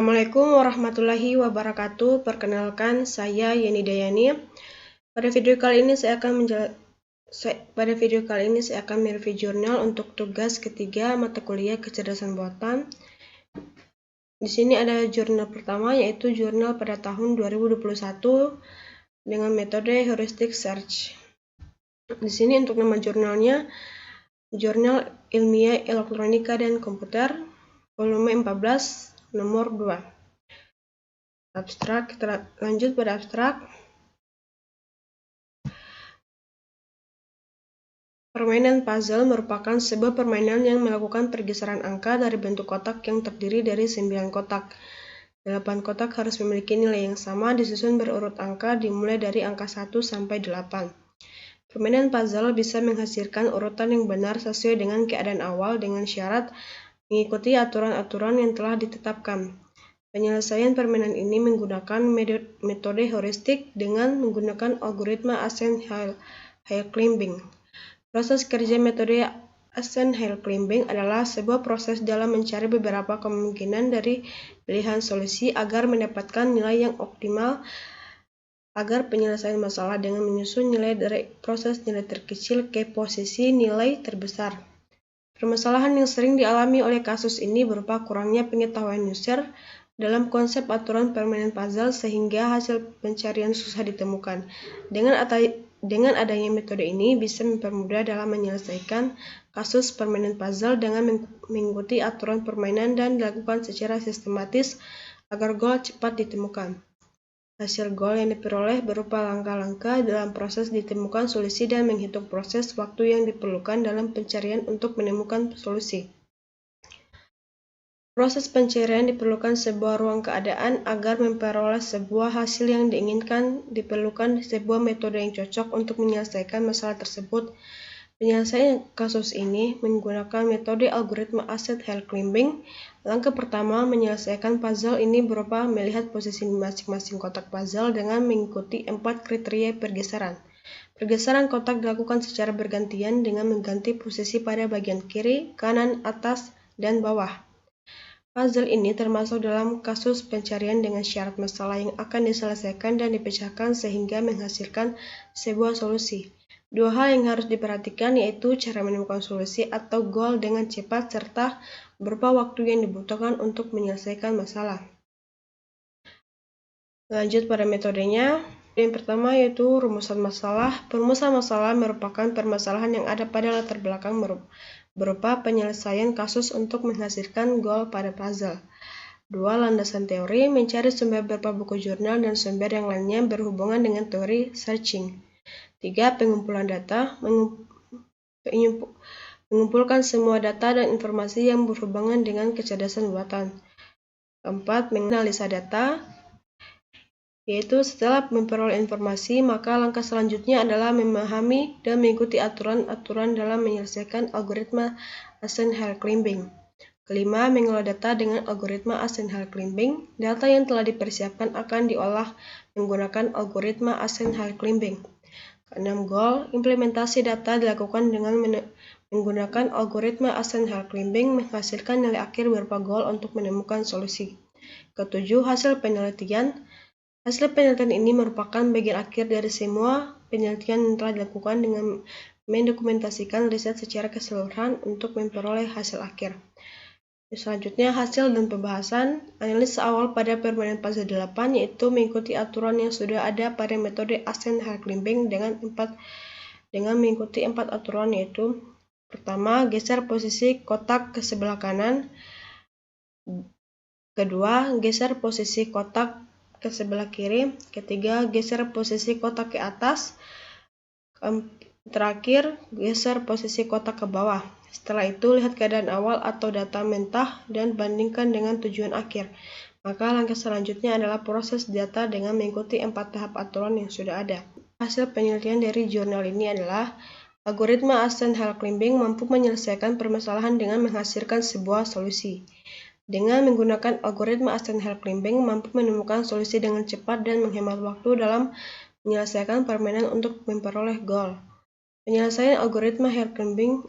Assalamualaikum warahmatullahi wabarakatuh. Perkenalkan, saya Yeni Dayani. Pada video kali ini saya akan mereview jurnal untuk tugas ketiga mata kuliah kecerdasan buatan. Di sini ada jurnal pertama, yaitu jurnal pada tahun 2021 dengan metode heuristic search. Di sini untuk nama jurnalnya, Jurnal Ilmiah Elektronika dan Komputer, volume 14, nomor 2. Abstrak, kita lanjut pada abstrak. Permainan puzzle merupakan sebuah permainan yang melakukan pergeseran angka dari bentuk kotak yang terdiri dari 9 kotak. 8 kotak harus memiliki nilai yang sama disusun berurut angka dimulai dari angka 1 sampai 8. Permainan puzzle bisa menghasilkan urutan yang benar sesuai dengan keadaan awal dengan syarat mengikuti aturan-aturan yang telah ditetapkan. Penyelesaian permainan ini menggunakan metode heuristik dengan menggunakan algoritma Ascent-Hale-Climbing. Proses kerja metode Ascent-Hale-Climbing adalah sebuah proses dalam mencari beberapa kemungkinan dari pilihan solusi agar mendapatkan nilai yang optimal agar penyelesaian masalah dengan menyusun nilai dari proses nilai terkecil ke posisi nilai terbesar. Permasalahan yang sering dialami oleh kasus ini berupa kurangnya pengetahuan user dalam konsep aturan permainan puzzle sehingga hasil pencarian susah ditemukan. Dengan adanya metode ini bisa mempermudah dalam menyelesaikan kasus permainan puzzle dengan mengikuti aturan permainan dan dilakukan secara sistematis agar goal cepat ditemukan. Hasil goal yang diperoleh berupa langkah-langkah dalam proses ditemukan solusi dan menghitung proses waktu yang diperlukan dalam pencarian untuk menemukan solusi. Proses pencarian diperlukan sebuah ruang keadaan agar memperoleh sebuah hasil yang diinginkan. Diperlukan sebuah metode yang cocok untuk menyelesaikan masalah tersebut. Penyelesaian kasus ini menggunakan metode algoritma Ascent-Hale-Climbing. Langkah pertama menyelesaikan puzzle ini berupa melihat posisi masing-masing kotak puzzle dengan mengikuti 4 kriteria pergeseran. Pergeseran kotak dilakukan secara bergantian dengan mengganti posisi pada bagian kiri, kanan, atas, dan bawah. Puzzle ini termasuk dalam kasus pencarian dengan syarat masalah yang akan diselesaikan dan dipecahkan sehingga menghasilkan sebuah solusi. Dua hal yang harus diperhatikan yaitu cara menemukan solusi atau goal dengan cepat serta berupa waktu yang dibutuhkan untuk menyelesaikan masalah. Lanjut pada metodenya. Yang pertama yaitu rumusan masalah. Perumusan masalah merupakan permasalahan yang ada pada latar belakang berupa penyelesaian kasus untuk menghasilkan goal pada puzzle. 2. Landasan teori, mencari sumber berupa buku jurnal dan sumber yang lainnya berhubungan dengan teori searching. 3. Pengumpulan data, mengumpulkan semua data dan informasi yang berhubungan dengan kecerdasan buatan. 4. Menganalisa data, yaitu setelah memperoleh informasi, maka langkah selanjutnya adalah memahami dan mengikuti aturan-aturan dalam menyelesaikan algoritma Ascent-Hale-Climbing. 5. Mengolah data dengan algoritma Ascent-Hale-Climbing. Data yang telah dipersiapkan akan diolah menggunakan algoritma Ascent-Hale-Climbing. 6. Goal, implementasi data dilakukan dengan menggunakan algoritma Ascent-Hale-Climbing menghasilkan nilai akhir berupa goal untuk menemukan solusi. 7. Hasil penelitian. Hasil penelitian ini merupakan bagian akhir dari semua penelitian yang telah dilakukan dengan mendokumentasikan riset secara keseluruhan untuk memperoleh hasil akhir. Selanjutnya, hasil dan pembahasan. Analisa awal pada permainan puzzle 8 yaitu mengikuti aturan yang sudah ada pada metode Ascent-Hale-Climbing dengan mengikuti 4 aturan yaitu: pertama, geser posisi kotak ke sebelah kanan. Kedua, geser posisi kotak ke sebelah kiri. Ketiga, geser posisi kotak ke atas. Terakhir, geser posisi kotak ke bawah. Setelah itu, lihat keadaan awal atau data mentah dan bandingkan dengan tujuan akhir. Maka langkah selanjutnya adalah proses data dengan mengikuti 4 tahap aturan yang sudah ada. Hasil penelitian dari jurnal ini adalah algoritma Ascent-Hale-Climbing mampu menyelesaikan permasalahan dengan menghasilkan sebuah solusi. Dengan menggunakan algoritma Ascent-Hale-Climbing mampu menemukan solusi dengan cepat dan menghemat waktu dalam menyelesaikan permainan untuk memperoleh goal. Penyelesaian algoritma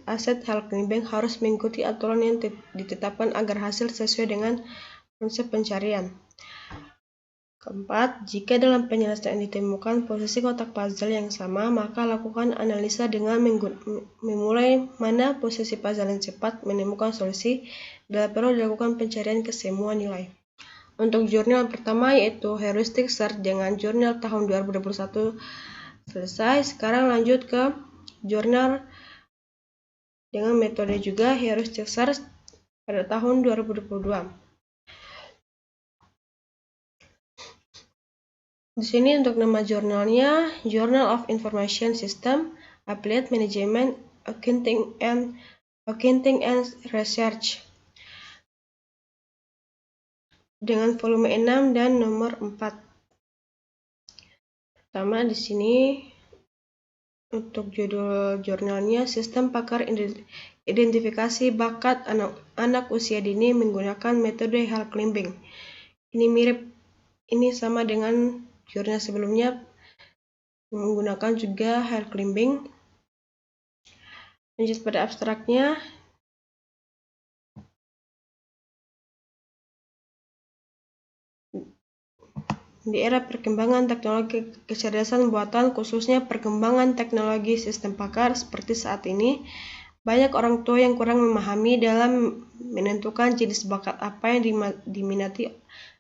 Ascent-Hale-Climbing harus mengikuti aturan yang ditetapkan agar hasil sesuai dengan konsep pencarian. Keempat, jika dalam penyelesaian ditemukan posisi kotak puzzle yang sama, maka lakukan analisa dengan memulai mana posisi puzzle yang cepat menemukan solusi, bila perlu dilakukan pencarian ke semua nilai. Untuk jurnal pertama yaitu Heuristic Search dengan jurnal tahun 2021 selesai. Sekarang lanjut ke jurnal dengan metode juga Heuristic Search pada tahun 2022. Di sini untuk nama jurnalnya Journal of Information System, Applied Management, Accounting and Research dengan volume 6 dan nomor 4. Pertama di sini untuk judul jurnalnya Sistem Pakar Identifikasi Bakat Anak Usia Dini menggunakan metode Hal Climbing. Ini sama dengan jurnal sebelumnya menggunakan juga Hal Climbing. Lanjut pada abstraknya. Di era perkembangan teknologi kecerdasan buatan, khususnya perkembangan teknologi sistem pakar seperti saat ini, banyak orang tua yang kurang memahami dalam menentukan jenis bakat apa yang diminati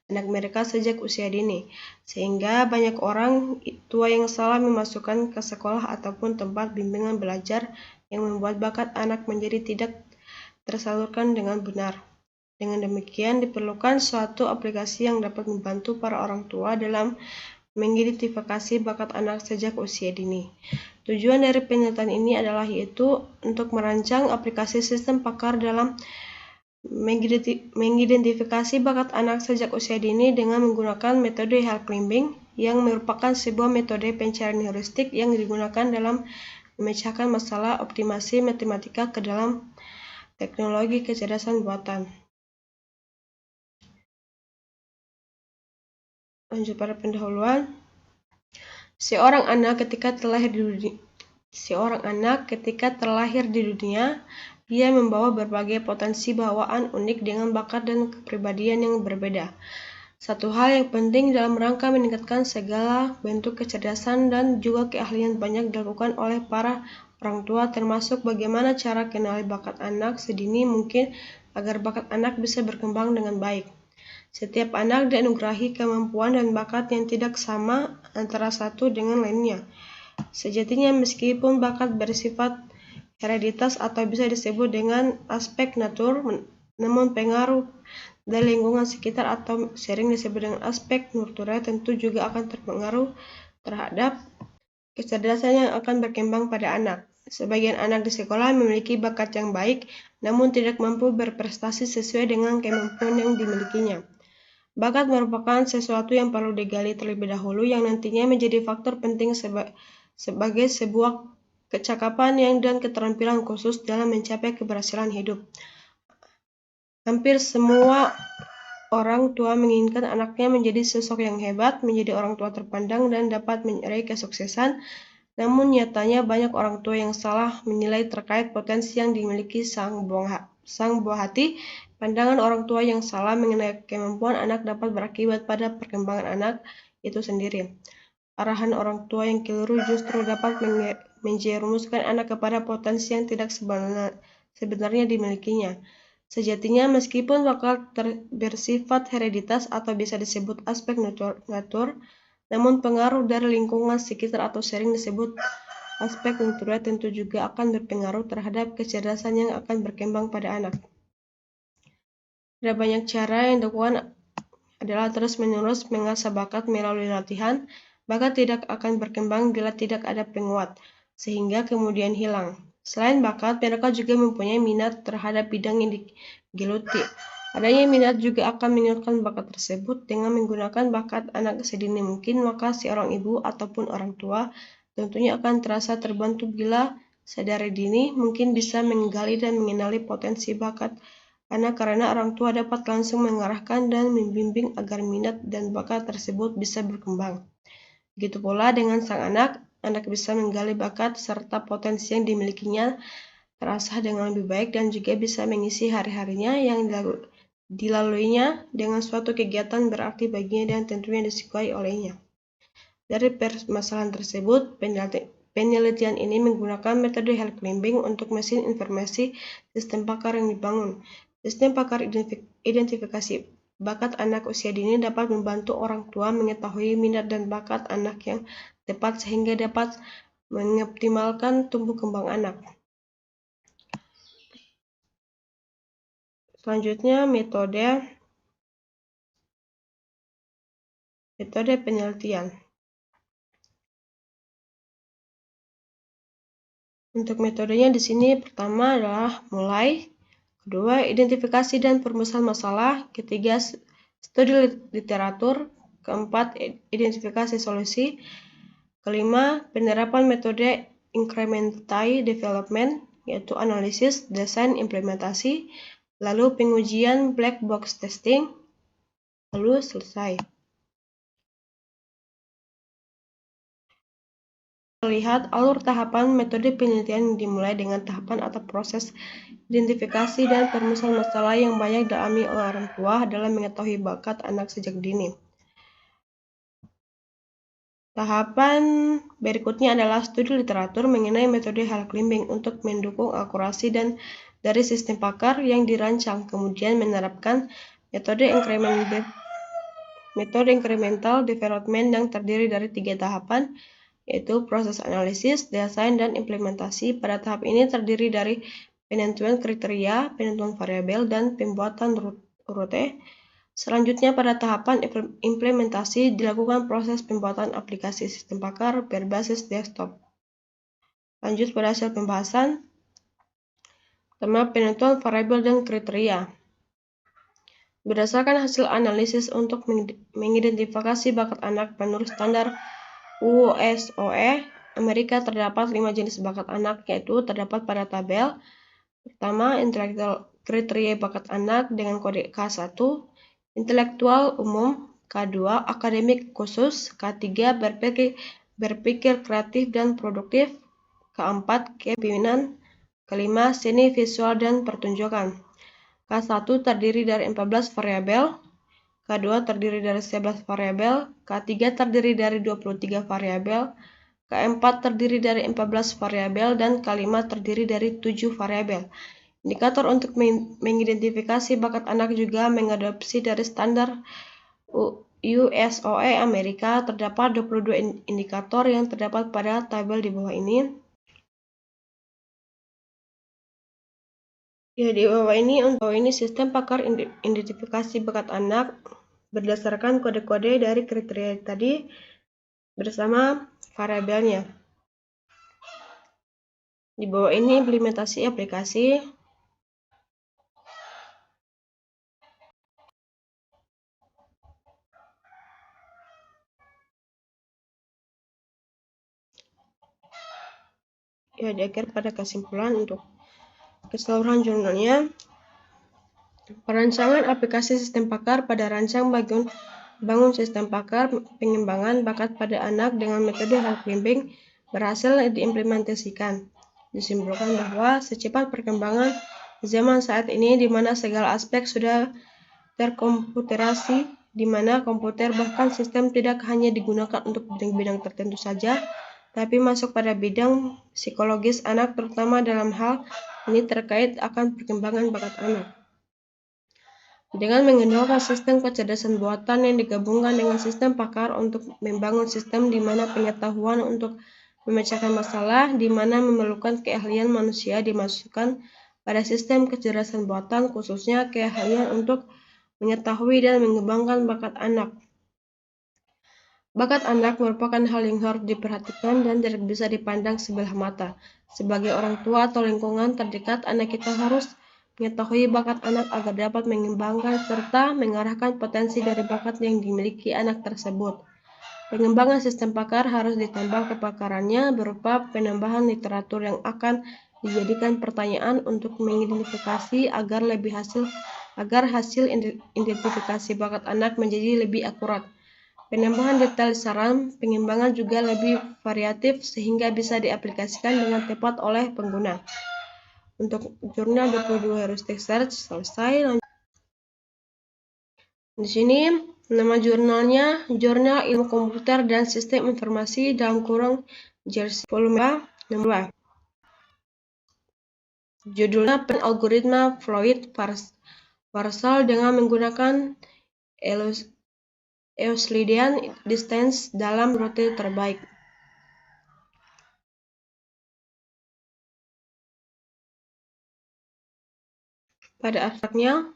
anak mereka sejak usia dini, sehingga banyak orang tua yang salah memasukkan ke sekolah ataupun tempat bimbingan belajar yang membuat bakat anak menjadi tidak tersalurkan dengan benar. Dengan demikian, diperlukan suatu aplikasi yang dapat membantu para orang tua dalam mengidentifikasi bakat anak sejak usia dini. Tujuan dari penelitian ini adalah yaitu untuk merancang aplikasi sistem pakar dalam mengidentifikasi bakat anak sejak usia dini dengan menggunakan metode Hal Climbing yang merupakan sebuah metode pencarian heuristik yang digunakan dalam memecahkan masalah optimasi matematika ke dalam teknologi kecerdasan buatan. Lanjut pada pendahuluan. Seorang anak ketika terlahir di dunia, dia membawa berbagai potensi bawaan unik dengan bakat dan kepribadian yang berbeda. Satu hal yang penting dalam rangka meningkatkan segala bentuk kecerdasan dan juga keahlian banyak dilakukan oleh para orang tua, termasuk bagaimana cara kenali bakat anak sedini mungkin agar bakat anak bisa berkembang dengan baik. Setiap anak dianugerahi kemampuan dan bakat yang tidak sama antara satu dengan lainnya. Sejatinya meskipun bakat bersifat hereditas atau bisa disebut dengan aspek natur, namun pengaruh dari lingkungan sekitar atau sering disebut dengan aspek nurture tentu juga akan terpengaruh terhadap kecerdasan yang akan berkembang pada anak. Sebagian anak di sekolah memiliki bakat yang baik, namun tidak mampu berprestasi sesuai dengan kemampuan yang dimilikinya. Bakat merupakan sesuatu yang perlu digali terlebih dahulu yang nantinya menjadi faktor penting sebagai sebuah kecakapan dan keterampilan khusus dalam mencapai keberhasilan hidup. Hampir semua orang tua menginginkan anaknya menjadi sosok yang hebat, menjadi orang tua terpandang dan dapat meraih kesuksesan. Namun nyatanya banyak orang tua yang salah menilai terkait potensi yang dimiliki sang buah hati. Pandangan orang tua yang salah mengenai kemampuan anak dapat berakibat pada perkembangan anak itu sendiri. Arahan orang tua yang keliru justru dapat menjerumuskan anak kepada potensi yang tidak sebenarnya dimilikinya. Sejatinya meskipun bakat bersifat hereditas atau bisa disebut aspek natur, namun pengaruh dari lingkungan sekitar atau sering disebut aspek nurture tentu juga akan berpengaruh terhadap kecerdasan yang akan berkembang pada anak. Ada banyak cara yang dilakukan adalah terus-menerus mengasah bakat melalui latihan. Bakat tidak akan berkembang bila tidak ada penguat, sehingga kemudian hilang. Selain bakat, mereka juga mempunyai minat terhadap bidang yang digeluti. Adanya minat juga akan meningkatkan bakat tersebut. Dengan menggunakan bakat anak sedini mungkin, maka seorang ibu ataupun orang tua tentunya akan terasa terbantu bila sadari dini mungkin bisa menggali dan mengenali potensi bakat anak karena orang tua dapat langsung mengarahkan dan membimbing agar minat dan bakat tersebut bisa berkembang. Begitu pula dengan sang anak bisa menggali bakat serta potensi yang dimilikinya terasah dengan lebih baik dan juga bisa mengisi hari-harinya yang dilaluinya dengan suatu kegiatan berarti baginya dan tentunya disukai olehnya. Dari permasalahan tersebut, penelitian ini menggunakan metode Hal Climbing untuk mesin informasi sistem pakar yang dibangun. Sistem pakar identifikasi bakat anak usia dini dapat membantu orang tua mengetahui minat dan bakat anak yang tepat sehingga dapat mengoptimalkan tumbuh kembang anak. Selanjutnya, metode penelitian. Untuk metodenya di sini pertama adalah mulai, kedua identifikasi dan perumusan masalah, ketiga studi literatur, keempat identifikasi solusi, kelima penerapan metode incremental development yaitu analisis, desain, implementasi, lalu pengujian black box testing, lalu selesai. Melihat alur tahapan metode penelitian dimulai dengan tahapan atau proses identifikasi dan perumusan masalah yang banyak dialami oleh orang tua dalam mengetahui bakat anak sejak dini. Tahapan berikutnya adalah studi literatur mengenai metode Hal Climbing untuk mendukung akurasi dan dari sistem pakar yang dirancang, kemudian menerapkan metode incremental development yang terdiri dari 3 tahapan, yaitu proses analisis, desain, dan implementasi. Pada tahap ini terdiri dari penentuan kriteria, penentuan variabel, dan pembuatan rute. Selanjutnya pada tahapan implementasi dilakukan proses pembuatan aplikasi sistem pakar berbasis desktop. Lanjut pada hasil pembahasan. Pertama, penentuan variabel dan kriteria. Berdasarkan hasil analisis untuk mengidentifikasi bakat anak menurut standar USOE Amerika terdapat 5 jenis bakat anak, yaitu terdapat pada tabel. Pertama, intelektual kriteria bakat anak dengan kode K1, intelektual umum, K2, akademik khusus, K3, berpikir kreatif dan produktif, K4, kepemimpinan, kelima, seni visual dan pertunjukan. K1 terdiri dari 14 variabel, K2 terdiri dari 11 variabel, K3 terdiri dari 23 variabel, K4 terdiri dari 14 variabel, dan K5 terdiri dari 7 variabel. Indikator untuk mengidentifikasi bakat anak juga mengadopsi dari standar USOE Amerika. Terdapat 22 indikator yang terdapat pada tabel di bawah ini. Ya, di bawah ini sistem pakar identifikasi bakat anak berdasarkan kode-kode dari kriteria tadi bersama variabelnya. Di bawah ini implementasi aplikasi. Ya, di akhir pada kesimpulan untuk keseluruhan jurnalnya. Perancangan aplikasi sistem pakar pada rancang bangun sistem pakar pengembangan bakat pada anak dengan metode Hal Climbing berhasil diimplementasikan. Disimpulkan bahwa secepat perkembangan zaman saat ini di mana segala aspek sudah terkomputerasi, di mana komputer bahkan sistem tidak hanya digunakan untuk bidang-bidang tertentu saja, tapi masuk pada bidang psikologis anak, terutama dalam hal ini terkait akan perkembangan bakat anak. Dengan menggunakan sistem kecerdasan buatan yang digabungkan dengan sistem pakar untuk membangun sistem di mana pengetahuan untuk memecahkan masalah, di mana memerlukan keahlian manusia dimasukkan pada sistem kecerdasan buatan, khususnya keahlian untuk mengetahui dan mengembangkan bakat anak. Bakat anak merupakan hal yang harus diperhatikan dan tidak bisa dipandang sebelah mata. Sebagai orang tua atau lingkungan terdekat, anak kita harus mengetahui bakat anak agar dapat mengembangkan serta mengarahkan potensi dari bakat yang dimiliki anak tersebut. Pengembangan sistem pakar harus ditambah kepakarannya berupa penambahan literatur yang akan dijadikan pertanyaan untuk mengidentifikasi agar hasil identifikasi bakat anak menjadi lebih akurat. Penambahan detail saran pengembangan juga lebih variatif sehingga bisa diaplikasikan dengan tepat oleh pengguna. Untuk jurnal 22 heuristic search selesai. Di sini nama jurnalnya Jurnal Ilmu Komputer dan Sistem Informasi dalam kurung JERSI volume 2. Judulnya Algoritma Floyd-Warshall dengan menggunakan Euclidean distance dalam rute terbaik. Pada abstraknya,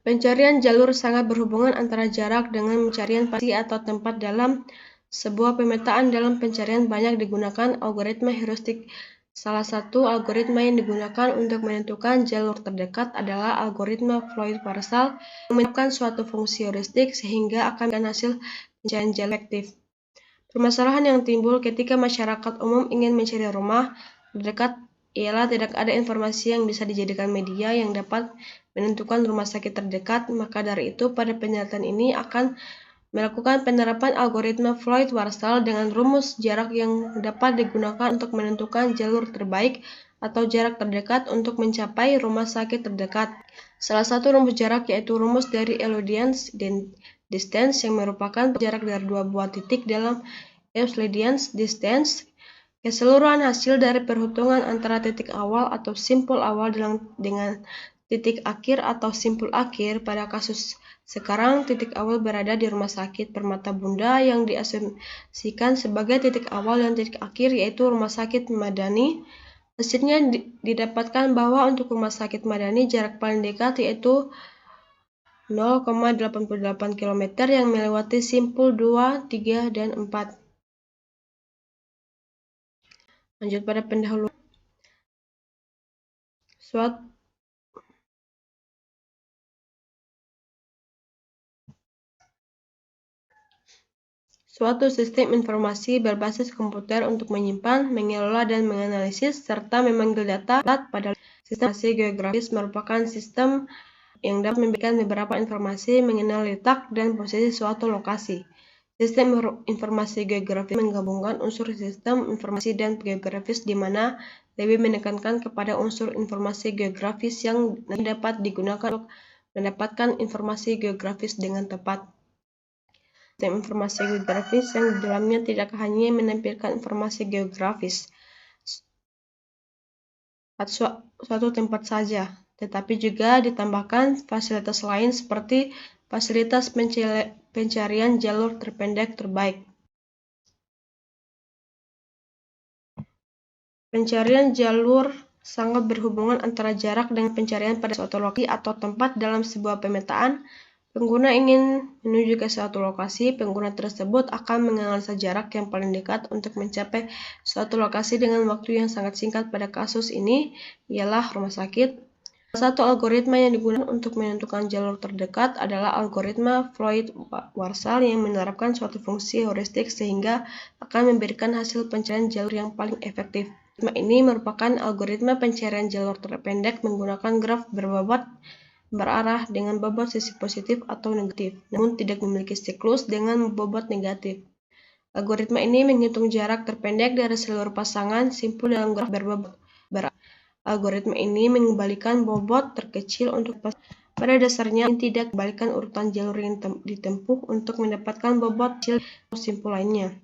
pencarian jalur sangat berhubungan antara jarak dengan pencarian pasti atau tempat dalam sebuah pemetaan. Dalam pencarian banyak digunakan algoritma heuristik. Salah satu algoritma yang digunakan untuk menentukan jalur terdekat adalah algoritma Floyd-Warshall yang menetapkan suatu fungsi heuristik sehingga akan memberikan hasil pencarian jalur efektif. Permasalahan yang timbul ketika masyarakat umum ingin mencari rumah terdekat ialah tidak ada informasi yang bisa dijadikan media yang dapat menentukan rumah sakit terdekat. Maka dari itu, pada penelitian ini akan melakukan penerapan algoritma Floyd-Warshall dengan rumus jarak yang dapat digunakan untuk menentukan jalur terbaik atau jarak terdekat untuk mencapai rumah sakit terdekat. Salah satu rumus jarak yaitu rumus dari Euclidean distance yang merupakan jarak dari dua buah titik dalam Euclidean distance. Keseluruhan hasil dari perhitungan antara titik awal atau simpul awal dengan titik akhir atau simpul akhir. Pada kasus sekarang, titik awal berada di Rumah Sakit Permata Bunda yang diasumsikan sebagai titik awal dan titik akhir yaitu Rumah Sakit Madani. Hasilnya didapatkan bahwa untuk Rumah Sakit Madani jarak paling dekat yaitu 0,88 km yang melewati simpul 2, 3, dan 4. Lanjut pada pendahuluan. Suatu sistem informasi berbasis komputer untuk menyimpan, mengelola, dan menganalisis, serta memanggil data pada sistem informasi geografis merupakan sistem yang dapat memberikan beberapa informasi mengenai letak dan posisi suatu lokasi. Sistem informasi geografis menggabungkan unsur sistem informasi dan geografis di mana lebih menekankan kepada unsur informasi geografis yang dapat digunakan untuk mendapatkan informasi geografis dengan tepat. Sistem informasi geografis yang di dalamnya tidak hanya menampilkan informasi geografis suatu tempat saja, tetapi juga ditambahkan fasilitas lain seperti fasilitas pencarian jalur terpendek terbaik. Pencarian jalur sangat berhubungan antara jarak dengan pencarian pada suatu lokasi atau tempat dalam sebuah pemetaan. Pengguna ingin menuju ke suatu lokasi, pengguna tersebut akan menganalisa jarak yang paling dekat untuk mencapai suatu lokasi dengan waktu yang sangat singkat. Pada kasus ini ialah rumah sakit. Salah satu algoritma yang digunakan untuk menentukan jalur terdekat adalah algoritma Floyd-Warshall yang menerapkan suatu fungsi heuristik sehingga akan memberikan hasil pencarian jalur yang paling efektif. Algoritma ini merupakan algoritma pencarian jalur terpendek menggunakan graf berbobot berarah dengan bobot sisi positif atau negatif, namun tidak memiliki siklus dengan bobot negatif. Algoritma ini menghitung jarak terpendek dari seluruh pasangan simpul dalam graf berbobot berarah. Algoritma ini mengembalikan bobot terkecil untuk pasangan. Pada dasarnya, ini tidak kembalikan urutan jalur yang ditempuh untuk mendapatkan bobot kecil kesimpul lainnya.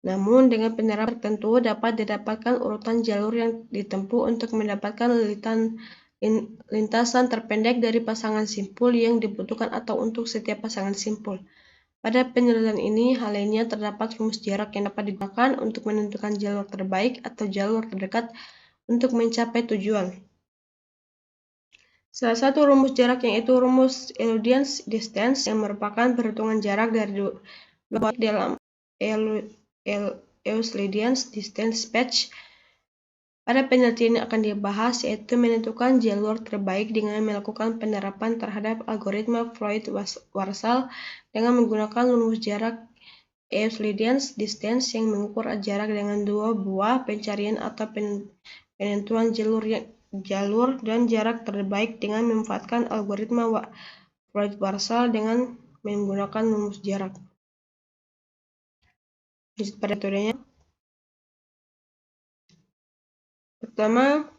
Namun, dengan penerapan tertentu dapat didapatkan urutan jalur yang ditempuh untuk mendapatkan lintasan terpendek dari pasangan simpul yang dibutuhkan atau untuk setiap pasangan simpul. Pada penelitian ini, hal lainnya terdapat rumus jarak yang dapat digunakan untuk menentukan jalur terbaik atau jalur terdekat untuk mencapai tujuan. Salah satu rumus jarak yaitu rumus Euclidean distance yang merupakan perhitungan jarak dari dua buah dalam Euclidean distance patch. Pada penelitian yang akan dibahas yaitu menentukan jalur terbaik dengan melakukan penerapan terhadap algoritma Floyd-Warshall dengan menggunakan rumus jarak Euclidean distance yang mengukur jarak dengan dua buah pencarian atau penentuan jalur dan jarak terbaik dengan memanfaatkan algoritma Floyd-Warshall dengan menggunakan rumus jarak. Lanjut pada metodenya. Pertama,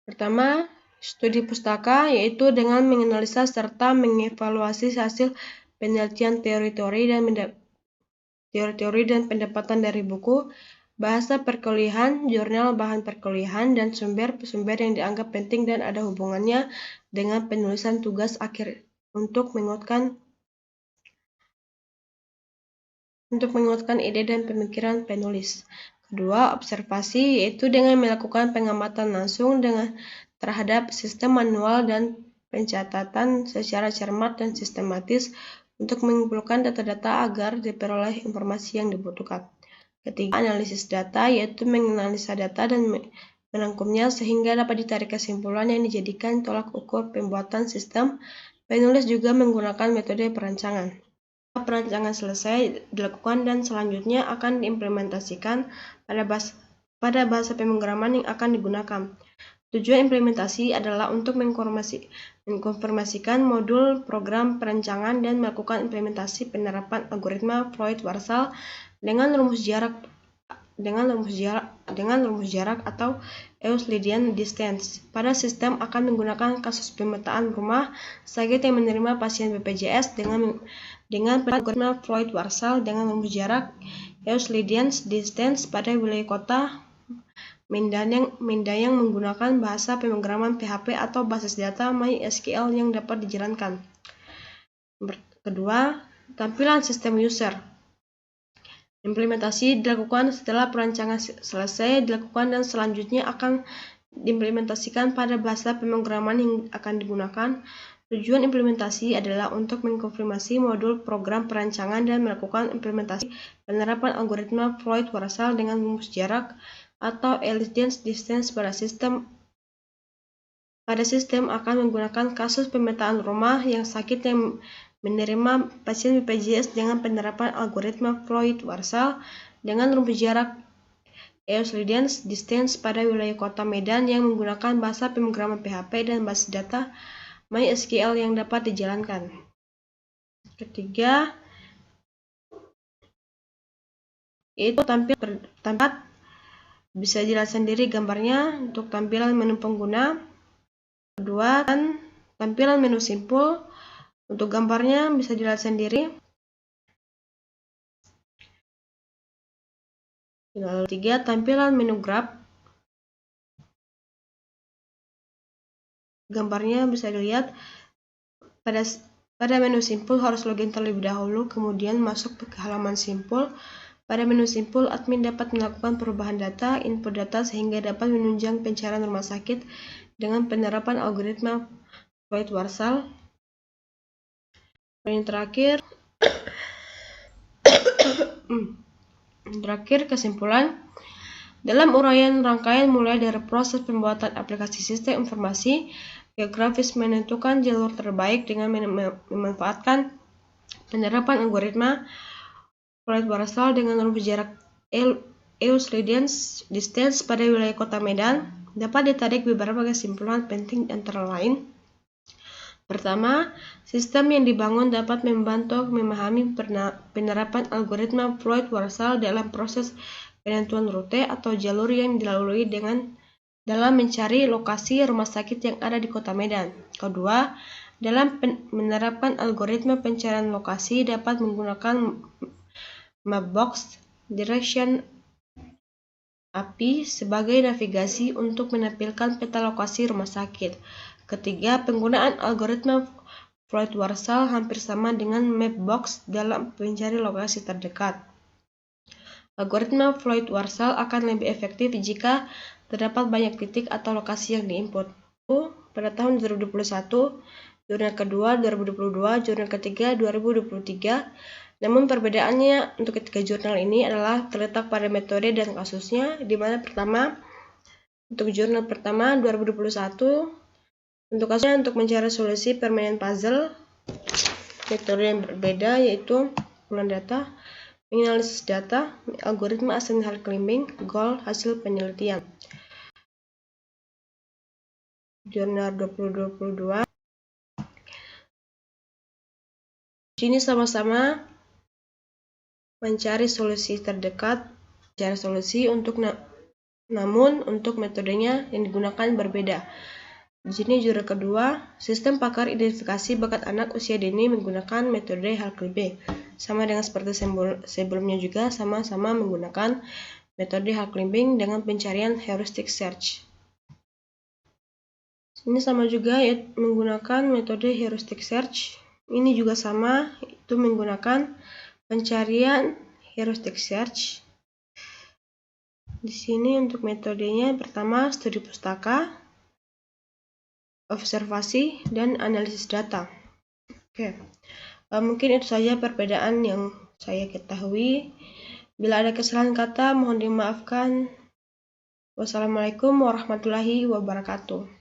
Pertama, studi pustaka, yaitu dengan menganalisa serta mengevaluasi hasil penelitian teori-teori dan pendapatan dari buku, bahasa perkuliahan, jurnal bahan perkuliahan, dan sumber-sumber yang dianggap penting dan ada hubungannya dengan penulisan tugas akhir untuk menguatkan ide dan pemikiran penulis. Kedua, observasi, yaitu dengan melakukan pengamatan langsung terhadap sistem manual dan pencatatan secara cermat dan sistematis untuk mengumpulkan data-data agar diperoleh informasi yang dibutuhkan. Ketiga, analisis data, yaitu menganalisa data dan merangkumnya sehingga dapat ditarik kesimpulan yang dijadikan tolak ukur pembuatan sistem. Penulis juga menggunakan metode perancangan. Perancangan selesai dilakukan dan selanjutnya akan diimplementasikan pada bahasa pemrograman yang akan digunakan. Tujuan implementasi adalah untuk mengkonfirmasikan modul program perancangan dan melakukan implementasi penerapan algoritma Floyd-Warshall dengan rumus jarak atau Euclidean distance. Pada sistem akan menggunakan kasus pemetaan rumah sakit yang menerima pasien BPJS dengan algoritma Floyd-Warshall dengan rumus jarak Euclidean distance pada wilayah kota Mindayang menggunakan bahasa pemrograman PHP atau basis data MySQL yang dapat dijalankan. Kedua, tampilan sistem user. Implementasi dilakukan setelah perancangan selesai dilakukan dan selanjutnya akan diimplementasikan pada bahasa pemrograman yang akan digunakan. Tujuan implementasi adalah untuk mengkonfirmasi modul program perancangan dan melakukan implementasi penerapan algoritma Floyd-Warshall dengan rumus jarak atau Euclidean distance pada sistem akan menggunakan kasus pemetaan rumah yang sakit yang menerima pasien BPJS dengan penerapan algoritma Floyd-Warshall dengan rumus jarak Euclidean distance pada wilayah kota Medan yang menggunakan bahasa pemrograman PHP dan basis data MySQL yang dapat dijalankan. Ketiga, yaitu tampilan bisa jelaskan sendiri gambarnya untuk tampilan menu pengguna. Kedua, tampilan menu simpul. Untuk gambarnya bisa jelaskan sendiri. Lalu 3, tampilan menu graph. Gambarnya bisa dilihat pada menu simpul harus login terlebih dahulu, kemudian masuk ke halaman simpul. Pada menu simpul, admin dapat melakukan perubahan data, input data sehingga dapat menunjang pencarian rumah sakit dengan penerapan algoritma Floyd-Warshall. Yang terakhir, kesimpulan. Dalam uraian rangkaian mulai dari proses pembuatan aplikasi sistem informasi geografis menentukan jalur terbaik dengan memanfaatkan penerapan algoritma Floyd-Warshall dengan rumus jarak Euclidean distance pada wilayah kota Medan, dapat ditarik beberapa kesimpulan penting antara lain. Pertama, sistem yang dibangun dapat membantu memahami penerapan algoritma Floyd-Warshall dalam proses penentuan rute atau jalur yang dilalui dalam mencari lokasi rumah sakit yang ada di kota Medan. Kedua, dalam menerapkan algoritma pencarian lokasi dapat menggunakan Mapbox Direction API sebagai navigasi untuk menampilkan peta lokasi rumah sakit. Ketiga, penggunaan algoritma Floyd-Warshall hampir sama dengan Mapbox dalam mencari lokasi terdekat. Algoritma Floyd-Warshall akan lebih efektif jika terdapat banyak titik atau lokasi yang diinput. Pada tahun 2021, jurnal kedua 2022, jurnal ketiga 2023. Namun perbedaannya untuk ketiga jurnal ini adalah terletak pada metode dan kasusnya, di mana pertama, untuk jurnal pertama 2021, untuk kasusnya untuk mencari solusi permainan puzzle, metode yang berbeda yaitu pengumpulan data, menganalisis data, algoritma assigned climbing, goal, hasil penelitian. Jurnal 2022. Di sini sama-sama mencari solusi terdekat, mencari solusi untuk namun untuk metodenya yang digunakan berbeda. Di sini judul kedua, sistem pakar identifikasi bakat anak usia dini menggunakan metode Huckleberry. Sama dengan seperti sebelumnya juga, sama-sama menggunakan metode Huckleberry dengan pencarian heuristic search. Ini sama juga ya, menggunakan metode heuristic search. Ini juga sama, itu menggunakan pencarian heuristic search. Di sini untuk metodenya pertama studi pustaka, observasi, dan analisis data. Oke, mungkin itu saja perbedaan yang saya ketahui. Bila ada kesalahan kata, mohon dimaafkan. Wassalamualaikum warahmatullahi wabarakatuh.